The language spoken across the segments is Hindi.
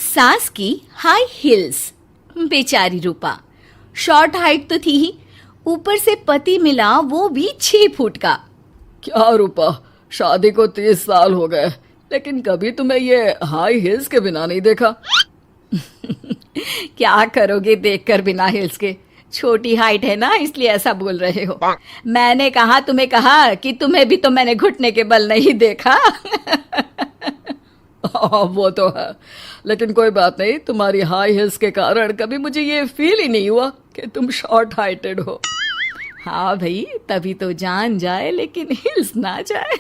सास की हाई हील्स। बेचारी रूपा शॉर्ट हाइट तो थी ही, ऊपर से पति मिला वो भी 6 फुट का। क्या रूपा, शादी को 30 साल हो गए लेकिन कभी तुम्हें ये हाई हील्स के बिना नहीं देखा। क्या करोगे देखकर बिना हिल्स के? छोटी हाइट है ना, इसलिए ऐसा बोल रहे हो। मैंने कहा तुम्हें कहा कि तुम्हें भी तो मैंने घुटने के बल नहीं देखा। वो तो है, लेकिन कोई बात नहीं, तुम्हारी हाई हील्स के कारण कभी मुझे ये फील ही नहीं हुआ कि तुम शॉर्ट हाइटेड हो। हाँ भाई, तभी तो जान जाए लेकिन हिल्स ना जाए।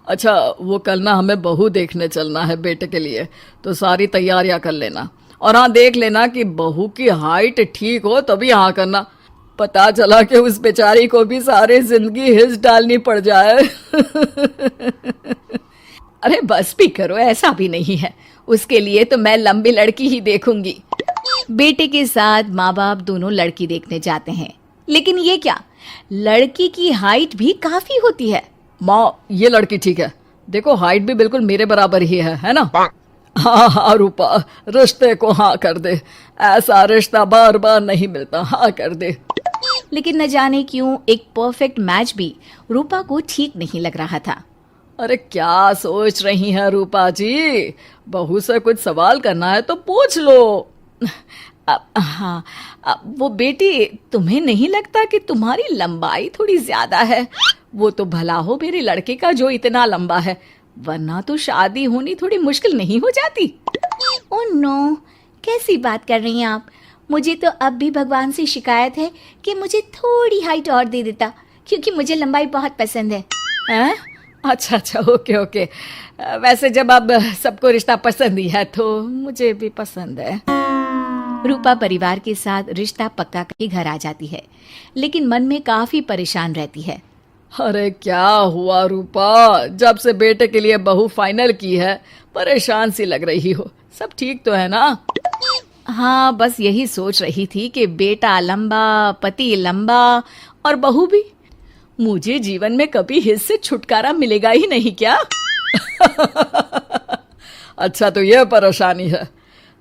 अच्छा, वो कल ना हमें बहू देखने चलना है बेटे के लिए, तो सारी तैयारियां कर लेना। और हाँ, देख लेना कि बहू की हाइट ठीक हो तभी हाँ करना। पता चला कि उस बेचारी को भी सारी जिंदगी हिल्स डालनी पड़ जाए। अरे बस भी करो, ऐसा भी नहीं है। उसके लिए तो मैं लंबी लड़की ही देखूंगी। बेटे के साथ माँ बाप दोनों लड़की देखने जाते हैं, लेकिन ये क्या, लड़की की हाइट भी काफी होती है। माँ, ये लड़की ठीक है, देखो हाइट भी बिल्कुल मेरे बराबर ही है ना? हाँ हाँ रूपा, रिश्ते को हाँ कर दे, ऐसा रिश्ता बार बार नहीं मिलता, हाँ कर दे। लेकिन न जाने क्यों एक परफेक्ट मैच भी रूपा को ठीक नहीं लग रहा था। अरे क्या सोच रही हैं रूपा जी, बहू से कुछ सवाल करना है तो पूछ लो। हाँ, वो बेटी, तुम्हें नहीं लगता कि तुम्हारी लंबाई थोड़ी ज्यादा है? वो तो भला हो मेरे लड़के का जो इतना लंबा है, वरना तो शादी होनी थोड़ी मुश्किल नहीं हो जाती। ओह नो, कैसी बात कर रही हैं आप? मुझे तो अब भी भगवान से शिकायत है कि मुझे थोड़ी हाइट और दे देता, क्योंकि मुझे लंबाई बहुत पसंद है। हैं? अच्छा अच्छा, ओके ओके। वैसे जब अब सबको रिश्ता पसंद ही है तो मुझे भी पसंद है। रूपा परिवार के साथ रिश्ता पक्का करके घर आ जाती है, लेकिन मन में काफी परेशान रहती है। अरे क्या हुआ रूपा, जब से बेटे के लिए बहू फाइनल की है परेशान सी लग रही हो, सब ठीक तो है ना? हाँ, बस यही सोच रही थी कि बेटा लंबा, पति लंबा और बहू भी। मुझे जीवन में कभी हिस्स से छुटकारा मिलेगा ही नहीं क्या? अच्छा, तो ये परेशानी है।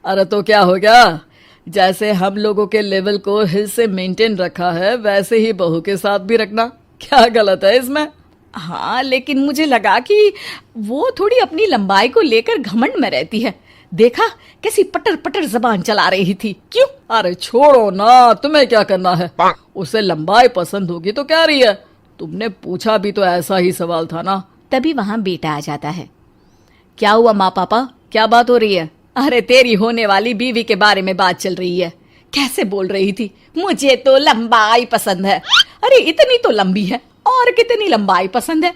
अरे तो क्या हो गया, जैसे हम लोगों के लेवल को हिल्स से मेंटेन रखा है वैसे ही बहू के साथ भी रखना, क्या गलत है इसमें? हाँ, लेकिन मुझे लगा कि वो थोड़ी अपनी लंबाई को लेकर घमंड में रहती है। देखा कैसी पटर पटर जबान चला रही थी। क्यों? अरे छोड़ो ना, तुम्हें क्या करना है? उसे लंबाई पसंद होगी तो क्या रही है, तुमने पूछा भी तो ऐसा ही सवाल था ना। तभी वहां बेटा आ जाता है। क्या हुआ माँ पापा, क्या बात हो रही है? अरे तेरी होने वाली बीवी के बारे में बात चल रही है। कैसे बोल रही थी, मुझे तो लंबाई पसंद है। अरे इतनी तो लंबी है, और कितनी लंबाई पसंद है?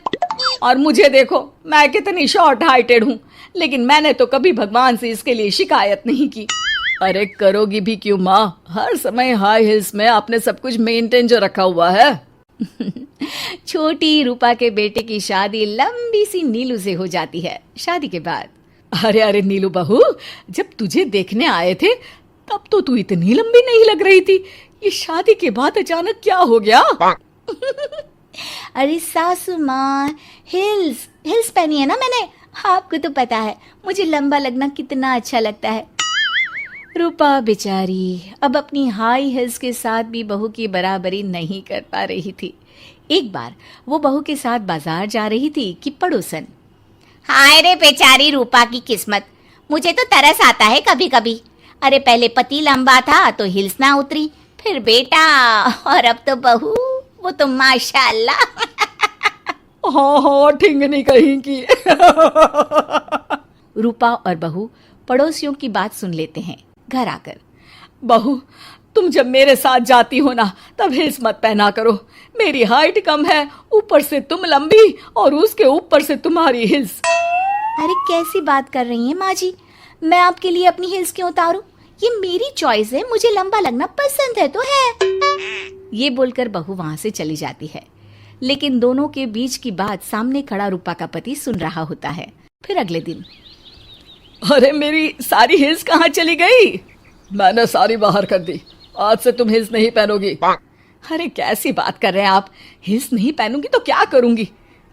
और मुझे देखो, मैं कितनी शॉर्ट हाइटेड हूँ, लेकिन मैंने तो कभी भगवान से इसके लिए शिकायत नहीं की। अरे करोगी भी क्यों माँ, हर समय हाई हिल्स में आपने सब कुछ मेंटेन जो रखा हुआ है। छोटी रूपा के बेटे की शादी लंबी सी नीलू से हो जाती है। शादी के बाद, अरे अरे नीलू बहू, जब तुझे देखने आए थे तब तो तू इतनी लंबी नहीं लग रही थी, ये शादी के बाद अचानक क्या हो गया? अरे सासू माँ, हिल्स हिल्स पहनी है ना मैंने, आपको तो पता है मुझे लंबा लगना कितना अच्छा लगता है। रूपा बेचारी अब अपनी हाई हिल्स के साथ भी बहू की बराबरी नहीं कर पा रही थी। एक बार वो बहू के साथ बाजार जा रही थी कि पड़ोसन, हाय रे बेचारी रूपा की किस्मत, मुझे तो तरस आता है कभी कभी। अरे पहले पति लंबा था तो हिल्स ना उतरी, फिर बेटा, और अब तो बहू, वो तो माशाल्लाह। हाँ हाँ, ठिंगनी कहीं की। रूपा और बहू पड़ोसियों की बात सुन लेते हैं। घर आकर, बहू तुम जब मेरे साथ जाती हो ना तब हिल्स मत पहना करो, मेरी हाइट कम है, ऊपर से तुम लंबी और उसके ऊपर से तुम्हारी हिल्स। अरे कैसी बात कर रही हैं माँ जी, मैं आपके लिए अपनी हिल्स क्यों उतारूं? ये मेरी चॉइस है, मुझे लंबा लगना पसंद है तो है। ये बोलकर बहू वहां से चली जाती है, लेकिन दोनों के बीच की बात सामने खड़ा रूपा का पति सुन रहा होता है। फिर अगले दिन, अरे मेरी सारी हिल्स कहाँ चली गई? मैंने सारी बाहर कर दी, आज से तुम हिल्स नहीं पहनोगी। अरे कैसी बात कर रहे हैं आप, हिल्स नहीं पहनूंगी तो क्या करूंगी?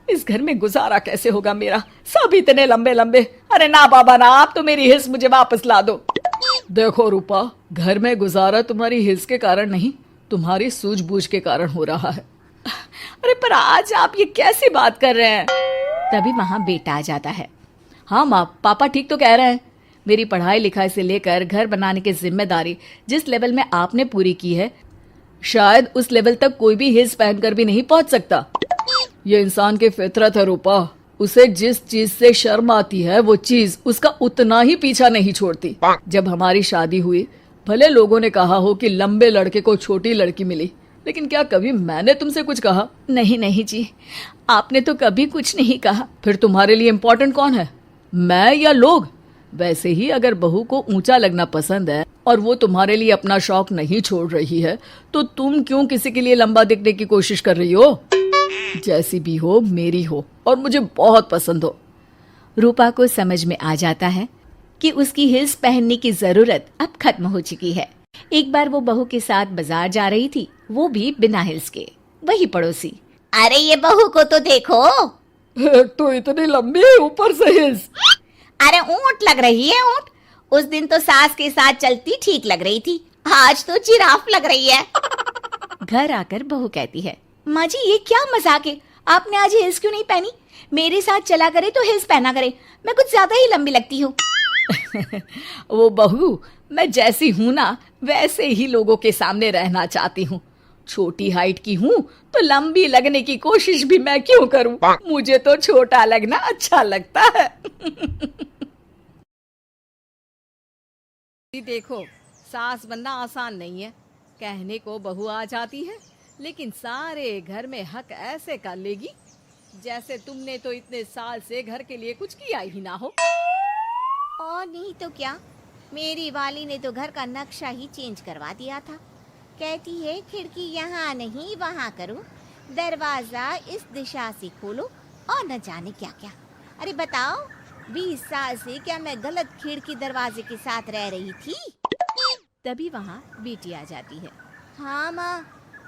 इस घर में गुजारा कैसे होगा मेरा? सब इतने लंबे लंबे, अरे ना बाबा ना, आप तो मेरी हिल्स मुझे वापस ला दो। देखो रूपा, घर में गुजारा तुम्हारी हिल्स के कारण नहीं, तुम्हारी सूझबूझ के कारण हो रहा है। अरे पर आज आप ये कैसी बात कर रहे हैं? तभी वहां बेटा आ जाता है। हाँ माँ, पापा ठीक तो कह रहे हैं। मेरी पढ़ाई लिखाई से लेकर घर बनाने की जिम्मेदारी जिस लेवल में आपने पूरी की है, शायद उस लेवल तक कोई भी हिल्स पहनकर भी नहीं पहुंच सकता। ये इंसान की फितरत है रूपा, उसे जिस चीज से शर्म आती है वो चीज उसका उतना ही पीछा नहीं छोड़ती। जब हमारी शादी हुई, भले लोगों ने कहा हो कि लंबे लड़के को छोटी लड़की मिली, लेकिन क्या कभी मैंने तुमसे कुछ कहा? नहीं नहीं जी, आपने तो कभी कुछ नहीं कहा। फिर तुम्हारे लिए इम्पोर्टेंट कौन है, मैं या लोग? वैसे ही अगर बहू को ऊंचा लगना पसंद है और वो तुम्हारे लिए अपना शौक नहीं छोड़ रही है, तो तुम क्यों किसी के लिए लंबा दिखने की कोशिश कर रही हो? जैसी भी हो, मेरी हो और मुझे बहुत पसंद हो। रूपा को समझ में आ जाता है कि उसकी हिल्स पहनने की जरूरत अब खत्म हो चुकी है। एक बार वो बहू के साथ बाजार जा रही थी, वो भी बिना हिल्स के। वही पड़ोसी, अरे ये बहू को तो देखो, एक तो इतनी लंबी है, ऊपर से हिल्स। अरे ऊंट लग रही है ऊंट। उस दिन तो सास के साथ चलती ठीक लग रही थी, आज तो जिराफ लग रही है। घर आकर बहू कहती है, माँ जी ये क्या मजाक है, आपने आज हिल्स क्यों नहीं पहनी? मेरे साथ चला करे तो हिल्स पहना करे, मैं कुछ ज्यादा ही लंबी लगती हूँ। वो बहू, मैं जैसी हूँ ना वैसे ही लोगों के सामने रहना चाहती हूँ। छोटी हाइट की हूँ तो लंबी लगने की कोशिश भी मैं क्यों करूँ? मुझे तो छोटा लगना अच्छा लगता है। देखो, सास बनना आसान नहीं है। कहने को बहू आ जाती है, लेकिन सारे घर में हक ऐसे कर लेगी जैसे तुमने तो इतने साल से घर के लिए कुछ किया ही ना हो। और नहीं तो क्या, मेरी वाली ने तो घर का नक्शा ही चेंज करवा दिया था। कहती है खिड़की यहाँ नहीं वहाँ करो, दरवाजा इस दिशा से खोलो और न जाने क्या क्या। अरे बताओ, 20 साल से क्या मैं गलत खिड़की दरवाजे के साथ रह रही थी? तभी वहाँ बेटी आ जाती है। हाँ माँ,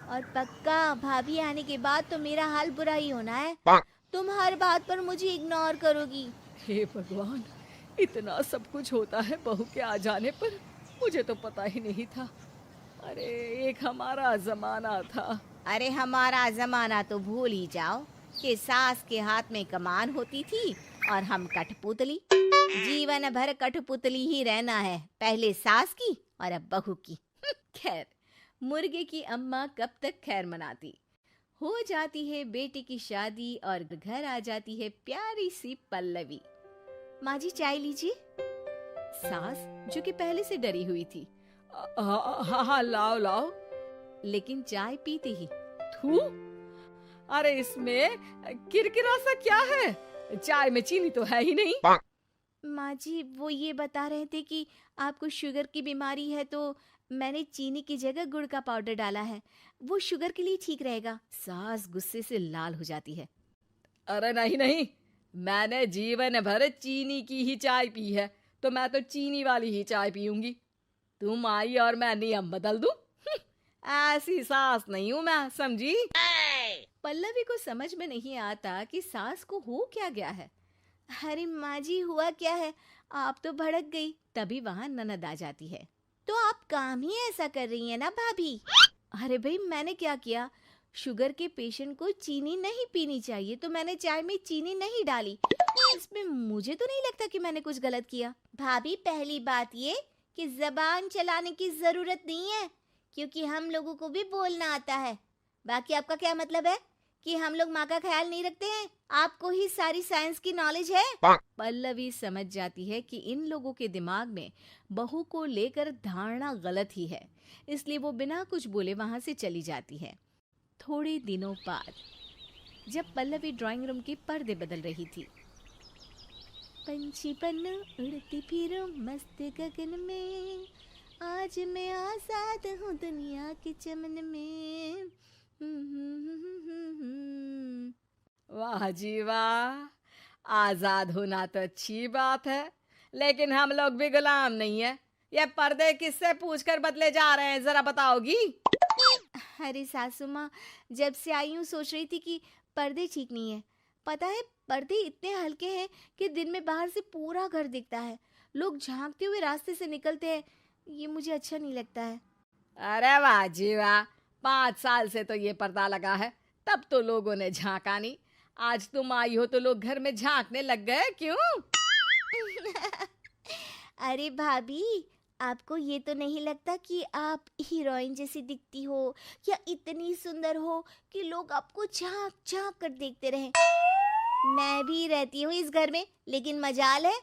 और पक्का भाभी आने के बाद तो मेरा हाल बुरा ही होना है। तुम हर बात पर मुझे इग्नोर करोगी। हे भगवान, इतना सब कुछ होता है बहू के आ जाने पर, मुझे तो पता ही नहीं था। अरे एक हमारा जमाना था। अरे हमारा जमाना तो भूल ही जाओ कि सास के हाथ में कमान होती थी और हम कठपुतली। जीवन भर कठपुतली ही रहना है, पहले सास की और अब बहू की। खैर, मुर्गे की अम्मा कब तक खैर मनाती। हो जाती है बेटी की शादी और घर आ जाती है प्यारी सी पल्लवी। माँ जी चाय लीजिए। सास जो कि पहले से डरी हुई थी, हाँ लाओ लाओ। लेकिन चाय पीते ही थू, अरे इसमें किरकिरा सा क्या है? चाय में चीनी तो है ही नहीं। माँ जी वो ये बता रहे थे कि आपको शुगर की बीमारी है, तो मैंने चीनी की जगह गुड़ का पाउडर डाला है, वो शुगर के लिए ठीक रहेगा। सास गुस्से से लाल हो जाती है। अरे नहीं नहीं, मैंने जीवन भर चीनी की ही चाय पी है, तो मैं तो चीनी वाली ही चाय पीऊंगी। तुम आई और मैं नियम बदल दूं? ऐसी सास नहीं हूं मैं, समझी? पल्लवी को समझ में नहीं आता कि सास को हो क्या गया है। अरे माँ जी हुआ क्या है, आप तो भड़क गई। तभी वहाँ ननद आ जाती है। तो आप काम ही ऐसा कर रही हैं ना भाभी? अरे भाई मैंने क्या किया, शुगर के पेशेंट को चीनी नहीं पीनी चाहिए तो मैंने चाय में चीनी नहीं डाली। इसमें मुझे तो नहीं लगता कि मैंने कुछ गलत किया। भाभी पहली बात ये कि जबान चलाने की जरूरत नहीं है, क्योंकि हम लोगों को भी बोलना आता है। बाकी आपका क्या मतलब है कि हम लोग माँ का ख्याल नहीं रखते हैं? आपको ही सारी साइंस की नॉलेज है। पल्लवी समझ जाती है कि इन लोगों के दिमाग में बहू को लेकर धारणा गलत ही है, इसलिए वो बिना कुछ बोले वहां से चली जाती है। थोड़े दिनों बाद जब पल्लवी ड्राइंग रूम के पर्दे बदल रही थी, पंछी बन उड़ती फिरूं मस्त गगन में, आज मैं आजाद हूँ दुनिया के चमन में। वाह जी वाह, आजाद होना तो अच्छी बात है, लेकिन हम लोग भी गुलाम नहीं है। ये पर्दे किससे पूछकर बदले जा रहे हैं, जरा बताओगी? अरे सासू माँ, जब से आई हूँ सोच रही थी कि पर्दे ठीक नहीं है, पता है, पर्दे इतने हल्के हैं कि दिन में बाहर से पूरा घर दिखता है। लोग झांकते हुए रास्ते से निकलते हैं। ये मुझे अच्छा नहीं लगता है। अरे वाह जी वाह, 5 साल से तो ये पर्दा लगा है, तब तो लोगों ने झांका नहीं। आज तुम आई हो तो लोग घर में झांकने लग गए, क्यों? अरे भाभी, आपको ये तो नहीं लगता कि आप हीरोइन जैसी दिखती हो या इतनी सुंदर हो कि लोग आपको झांक झांक कर देखते रहें? मैं भी रहती हूँ इस घर में, लेकिन मजाल है।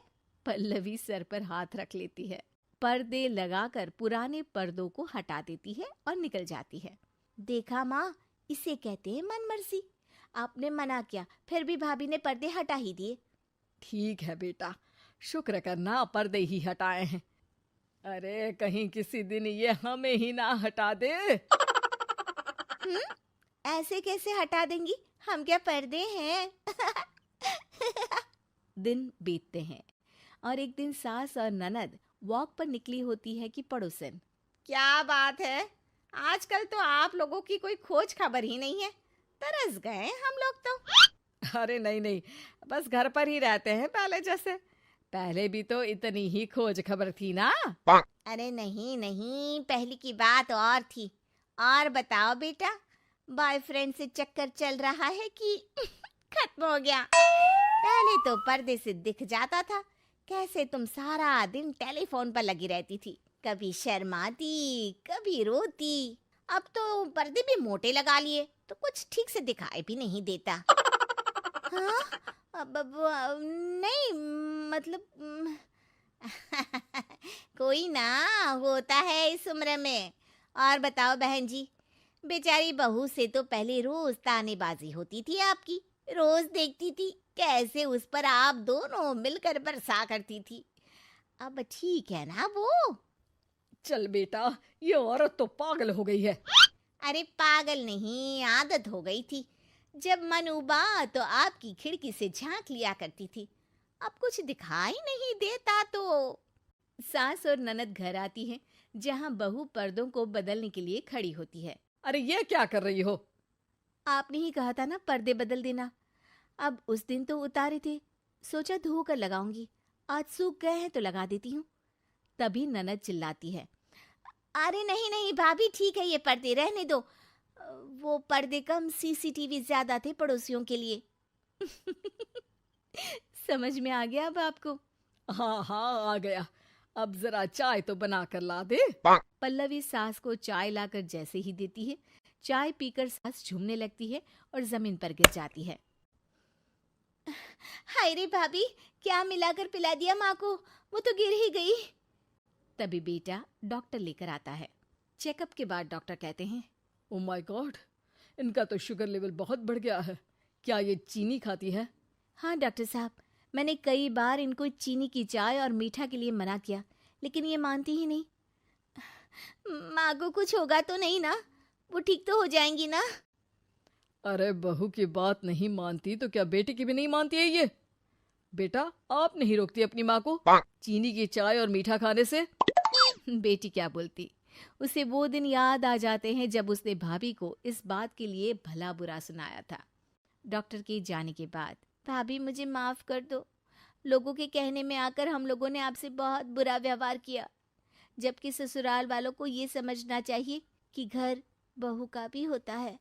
पल्लवी सर पर हाथ रख लेती है, पर्दे लगाकर पुराने पर्दों को हटा देती है और निकल जाती है। देखा माँ, इसे कहते हैं मनमर्जी। आपने मना किया, फिर भी भाभी ने पर्दे हटा ही दिए। ठीक है बेटा, शुक्र करना पर्दे ही हटाए हैं। अरे कहीं किसी दिन ये हमें ही ना हटा दे। ऐसे कैसे हटा देंगी? हम क्या पर्दे हैं? दिन बीतते हैं और एक दिन सास और ननद वॉक पर निकली होती है कि पड़ोसन। क्या बात है, आजकल तो आप लोगों की कोई खोज खबर ही नहीं है। तरस गए हम लोग तो। अरे नहीं नहीं, बस घर पर ही रहते हैं पहले जैसे। पहले भी तो इतनी ही खोज खबर थी ना। अरे नहीं नहीं, पहली की बात और थी। और बताओ बेटा, बॉयफ्रेंड से चक्कर चल रहा है कि खत्म हो गया? पहले तो पर्दे से दिख जाता था कैसे तुम सारा दिन टेलीफोन पर लगी रहती थी, कभी शर्माती कभी रोती। अब तो पर्दे भी मोटे लगा लिए तो कुछ ठीक से दिखाई भी नहीं देता। हाँ? नहीं, मतलब कोई ना होता है इस उम्र में। और बताओ बहन जी, बेचारी बहू से तो पहले रोज तानेबाजी होती थी आपकी। रोज देखती थी कैसे उस पर आप दोनों मिलकर बरसा करती थी। अब ठीक है ना वो? चल बेटा, ये औरत तो पागल हो गई है। अरे पागल नहीं, आदत हो गई थी। जब मन उबा तो आपकी खिड़की से झांक लिया करती थी। अब कुछ दिखाई नहीं देता तो। सास और ननद घर आती हैं, जहां बहू पर्दों को बदलने के लिए खड़ी होती है। अरे ये क्या कर रही हो? आपने ही कहा था ना पर्दे बदल देना। अब उस दिन तो उतारे थे, सोचा धोकर लगाऊंगी, आज सूख गए हैं तो लगा देती हूँ। तभी ननद चिल्लाती है, अरे नहीं नहीं भाभी, ठीक है, ये पर्दे रहने दो। वो पर्दे कम, सीसीटीवी ज्यादा थे पड़ोसियों के लिए। समझ में आ गया अब आपको? हाँ हाँ आ गया। अब जरा चाय तो बना कर ला दे। पल्लवी सास को चाय लाकर जैसे ही देती है, चाय पीकर सास झूमने लगती है और जमीन पर गिर जाती है। हाय रे भाभी, क्या मिलाकर पिला दिया माँ को? वो तो गिर ही गई। तभी बेटा डॉक्टर लेकर आता है। चेकअप के बाद डॉक्टर कहते हैं, ओ माय गॉड, इनका तो शुगर लेवल बहुत बढ़ गया है। क्या ये चीनी खाती है? हाँ डॉक्टर साहब, मैंने कई बार इनको चीनी की चाय और मीठा के लिए मना किया, लेकिन ये मानती ही नहीं। माँ को कुछ होगा तो नहीं ना? वो ठीक तो हो जाएंगी ना? अरे बहू की बात नहीं मानती तो क्या बेटी की भी नहीं मानती है ये? बेटा, आप नहीं रोकती अपनी माँ को चीनी की चाय और मीठा खाने से? बेटी क्या बोलती, उसे वो दिन याद आ जाते हैं जब उसने भाभी को इस बात के लिए भला बुरा सुनाया था। डॉक्टर के जाने के बाद, भाभी मुझे माफ कर दो। लोगों के कहने में आकर हम लोगों ने आपसे बहुत बुरा व्यवहार किया, जबकि ससुराल वालों को ये समझना चाहिए कि घर बहू का भी होता है।